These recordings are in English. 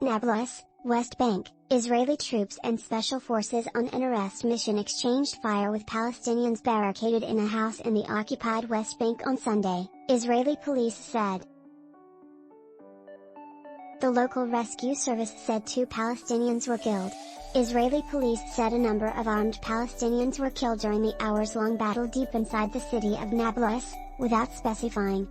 Nablus, West Bank, Israeli troops and special forces on an arrest mission exchanged fire with Palestinians barricaded in a house in the occupied West Bank on Sunday, Israeli police said. The local rescue service said 2 Palestinians were killed. Israeli police said a number of armed Palestinians were killed during the hours-long battle deep inside the city of Nablus, without specifying.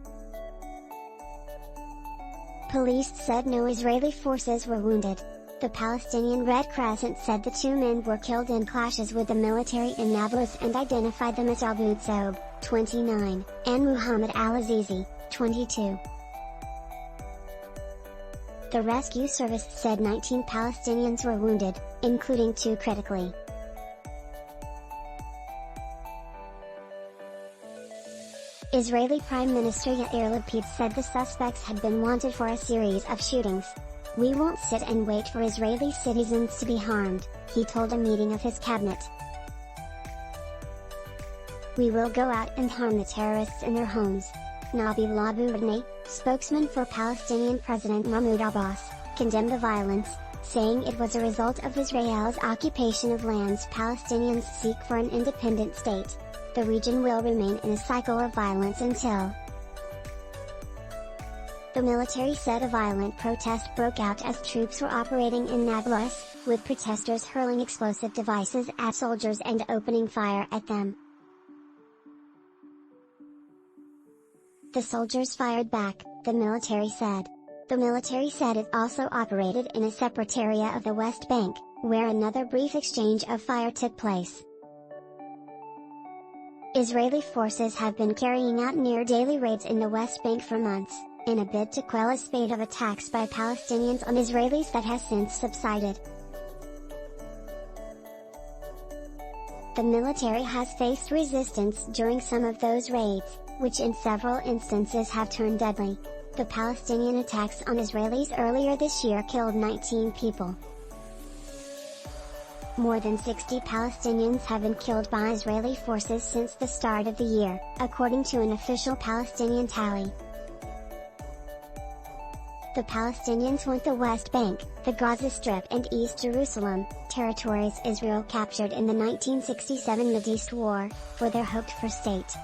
Police said no Israeli forces were wounded. The Palestinian Red Crescent said the 2 men were killed in clashes with the military in Nablus and identified them as Aboud Sobh, 29, and Muhammad Al-Azizi, 22. The rescue service said 19 Palestinians were wounded, including 2 critically. Israeli Prime Minister Yair Lapid said the suspects had been wanted for a series of shootings. "We won't sit and wait for Israeli citizens to be harmed," he told a meeting of his cabinet. "We will go out and harm the terrorists in their homes." Nabil Abu Rdeneh, spokesman for Palestinian President Mahmoud Abbas, condemned the violence, saying it was a result of Israel's occupation of lands Palestinians seek for an independent state. The region will remain in a cycle of violence until. The military said a violent protest broke out as troops were operating in Nablus, with protesters hurling explosive devices at soldiers and opening fire at them. The soldiers fired back, the military said. The military said it also operated in a separate area of the West Bank, where another brief exchange of fire took place. Israeli forces have been carrying out near-daily raids in the West Bank for months, in a bid to quell a spate of attacks by Palestinians on Israelis that has since subsided. The military has faced resistance during some of those raids, which in several instances have turned deadly. The Palestinian attacks on Israelis earlier this year killed 19 people. More than 60 Palestinians have been killed by Israeli forces since the start of the year, according to an official Palestinian tally. The Palestinians want the West Bank, the Gaza Strip and East Jerusalem, territories Israel captured in the 1967 Mideast War, for their hoped-for state.